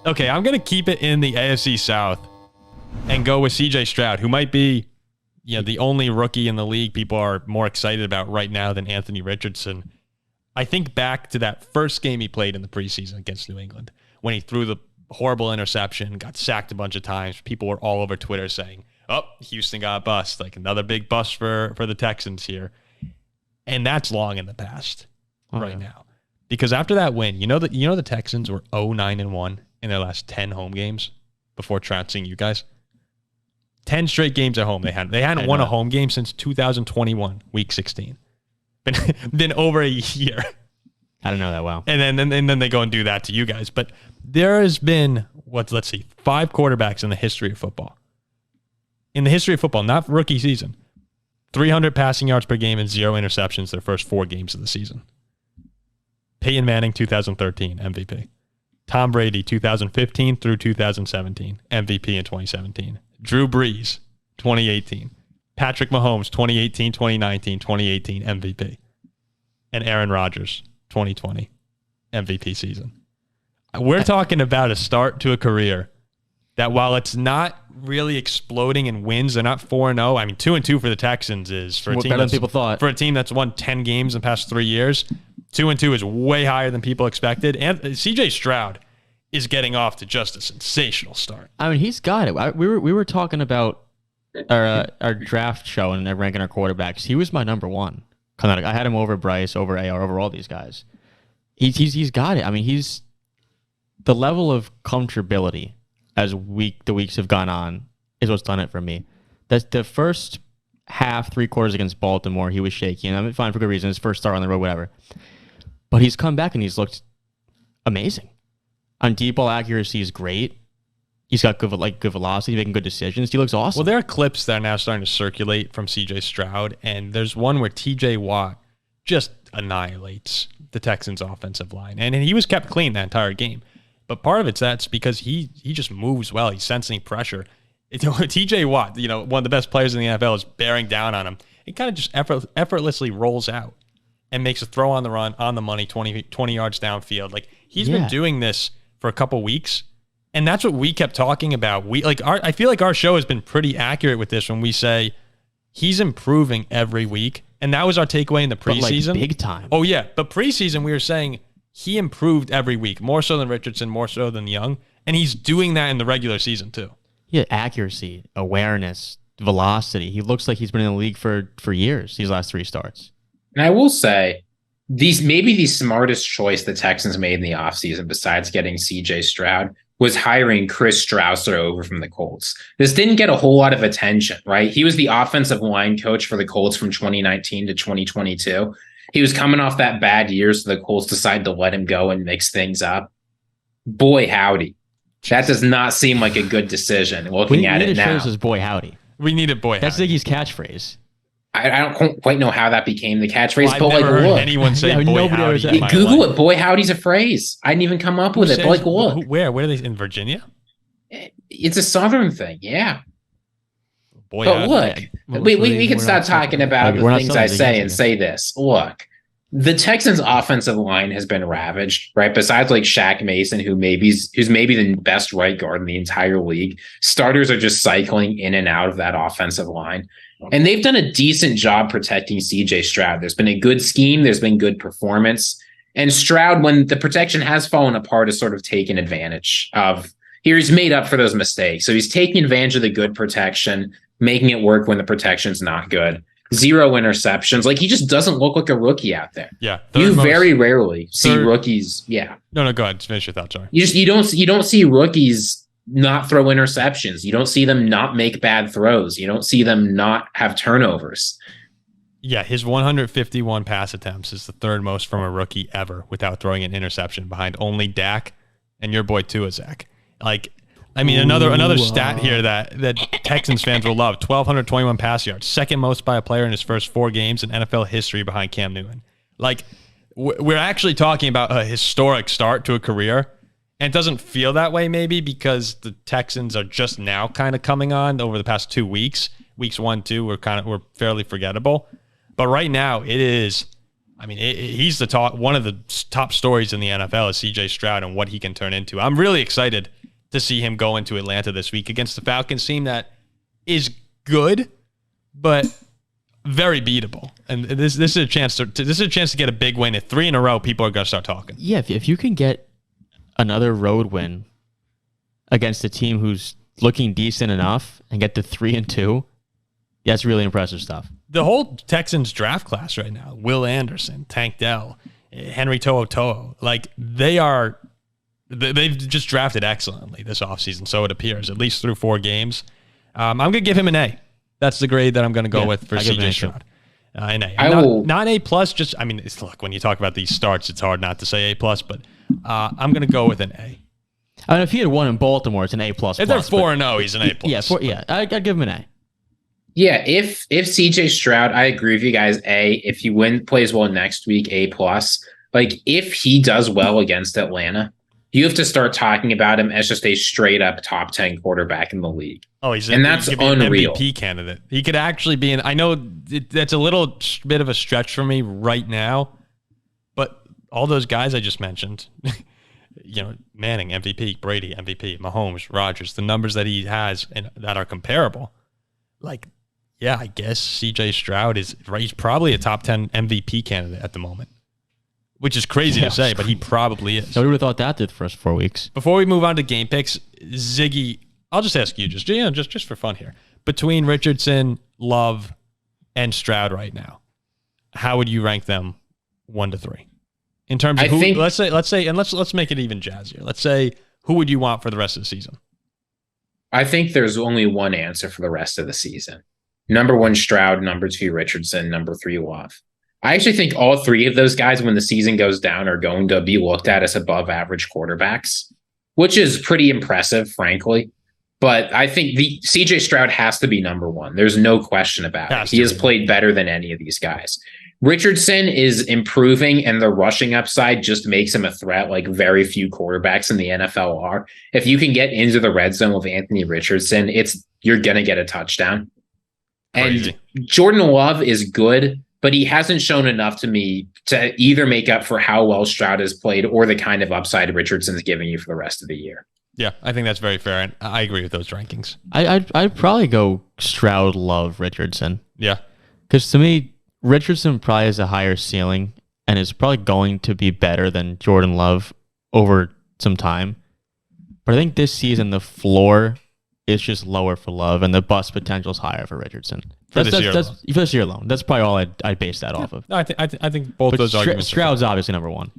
Okay, I'm going to keep it in the AFC South and go with CJ Stroud, who might be the only rookie in the league people are more excited about right now than Anthony Richardson. I think back to that first game he played in the preseason against New England when he threw the horrible interception, got sacked a bunch of times. People were all over Twitter saying, oh, Houston got a bust, like another big bust for the Texans here. And that's long in the past right now. Because after that win, the Texans were 0-9-1 in their last 10 home games before trouncing you guys. 10 straight games at home. They hadn't won a home game since 2021, week 16. Been over a year. I don't know that well. And then they go and do that to you guys. But there has been, 5 quarterbacks in the history of football. In the history of football, not rookie season. 300 passing yards per game and 0 interceptions their first 4 games of the season. Peyton Manning, 2013, MVP. Tom Brady, 2015 through 2017, MVP in 2017. Drew Brees, 2018. Patrick Mahomes, 2018, 2019, 2018, MVP. And Aaron Rodgers, 2020, MVP season. We're talking about a start to a career that while it's not really exploding in wins, they're not 4-0. I mean, 2-2 for the Texans is for a team than people thought. For a team that's won 10 games in the past 3 years, 2-2 is way higher than people expected. And CJ Stroud is getting off to just a sensational start. I mean, he's got it. We were talking about our draft show and ranking our quarterbacks. He was my number one. I had him over Bryce, over AR, over all these guys. He's got it. I mean, he's the level of comfortability as the weeks have gone on is what's done it for me. That's the first half, 3 quarters against Baltimore. He was shaky, and I'm fine for good reason. His first start on the road, whatever. But he's come back and he's looked amazing. On deep ball accuracy is great. He's got good velocity, making good decisions. He looks awesome. Well, there are clips that are now starting to circulate from CJ Stroud, and there's one where TJ Watt just annihilates the Texans' offensive line. And he was kept clean that entire game. But part of that's because he just moves well. He's sensing pressure. TJ Watt, one of the best players in the NFL, is bearing down on him. He kind of just effortlessly rolls out and makes a throw on the run, on the money, 20 yards downfield. Like, he's been doing this for a couple weeks. And that's what we kept talking about. I feel like our show has been pretty accurate with this when we say he's improving every week. And that was our takeaway in the preseason. But big time. Oh, yeah. But preseason, we were saying he improved every week, more so than Richardson, more so than Young. And he's doing that in the regular season, too. Yeah, accuracy, awareness, velocity. He looks like he's been in the league for years, these last 3 starts. And I will say, maybe the smartest choice the Texans made in the offseason, besides getting CJ Stroud, was hiring Chris Strausser over from the Colts. This didn't get a whole lot of attention, right? He was the offensive line coach for the Colts from 2019 to 2022. He was coming off that bad year, so the Colts decided to let him go and mix things up. Boy, howdy. That does not seem like a good decision looking at it now. Shows boy howdy. We needed boy howdy. That's Ziggy's catchphase. I don't quite know how that became the catchphrase, well, but I've never heard look. anyone say boy howdy. Google it. Boy howdy's a phrase. I didn't even come up with it. But look. Where are they? In Virginia? It's a Southern thing, yeah. Boy but howdy. Look, we can stop talking about the things I say and say this. Look, the Texans' offensive line has been ravaged, right? Besides like Shaq Mason, who's maybe the best right guard in the entire league, starters are just cycling in and out of that offensive line. And they've done a decent job protecting CJ Stroud. There's been a good scheme. There's been good performance. And Stroud, when the protection has fallen apart, has sort of taken advantage of. He's made up for those mistakes. So he's taking advantage of the good protection, making it work when the protection's not good. 0 interceptions. Like, he just doesn't look like a rookie out there. Yeah. You very rarely see rookies. Yeah. No, go ahead. Finish your thought. Sorry. You don't see rookies not throw interceptions. You don't see them not make bad throws. You don't see them not have turnovers. Yeah, his 151 pass attempts is the 3rd most from a rookie ever without throwing an interception, behind only Dak and your boy Tua, Zach. Like, I mean, another stat here that Texans fans will love: 1,221 pass yards, 2nd most by a player in his first 4 games in NFL history, behind Cam Newton. Like, we're actually talking about a historic start to a career. And it doesn't feel that way maybe because the Texans are just now kind of coming on over the past 2 weeks. Weeks 1, 2 were fairly forgettable. But right now it is, I mean, he's one of the top stories in the NFL is CJ Stroud and what he can turn into. I'm really excited to see him go into Atlanta this week against the Falcons team that is good, but very beatable. And this is a chance to get a big win. At 3 in a row, people are going to start talking. Yeah, if you can get another road win against a team who's looking decent enough and get to 3-2, that's really impressive stuff. The whole Texans draft class right now, Will Anderson, Tank Dell, Henry To'oTo'o, like they've just drafted excellently this offseason, so it appears, at least through 4 games. I'm going to give him an A. That's the grade that I'm going to go with for CJ Stroud. An A. Not A+, look, when you talk about these starts, it's hard not to say A+, but I'm going to go with an A. I mean, if he had won in Baltimore, it's an A++. If they're 4-0, he's an A+. Yeah, I'd give him an A. Yeah, if CJ Stroud, I agree with you guys, A. If he plays well next week, A+. Like, if he does well against Atlanta, you have to start talking about him as just a straight up top 10 quarterback in the league. Oh, that's unreal. An MVP candidate. He could actually be I know that's a little bit of a stretch for me right now, but all those guys I just mentioned, Manning, MVP, Brady, MVP, Mahomes, Rodgers, the numbers that he has and that are comparable. Like, yeah, I guess CJ Stroud he's probably a top 10 MVP candidate at the moment. Which is crazy to say, but he probably is. Nobody would have thought that through the first 4 weeks. Before we move on to game picks, Ziggy, I'll just ask you, just for fun here. Between Richardson, Love, and Stroud right now, how would you rank them 1 to 3? In terms of let's say, and let's make it even jazzier. Let's say, who would you want for the rest of the season? I think there's only one answer for the rest of the season. Number 1, Stroud. Number 2, Richardson. Number 3, Love. I actually think all 3 of those guys, when the season goes down, are going to be looked at as above average quarterbacks, which is pretty impressive, frankly. But I think the CJ Stroud has to be number 1. There's no question about it. He has played better than any of these guys. Richardson is improving, and the rushing upside just makes him a threat like very few quarterbacks in the NFL are. If you can get into the red zone with Anthony Richardson, you're going to get a touchdown. Crazy. And Jordan Love is good, but he hasn't shown enough to me to either make up for how well Stroud has played or the kind of upside Richardson's giving you for the rest of the year. Yeah, I think that's very fair, and I agree with those rankings. I'd probably go Stroud, Love, Richardson. Yeah. Because to me, Richardson probably has a higher ceiling and is probably going to be better than Jordan Love over some time. But I think this season, the floor is just lower for Love, and the bust potential is higher for Richardson. For this year alone. That's probably all I'd base that off of. No, I think both those arguments. Stroud's obviously number 1.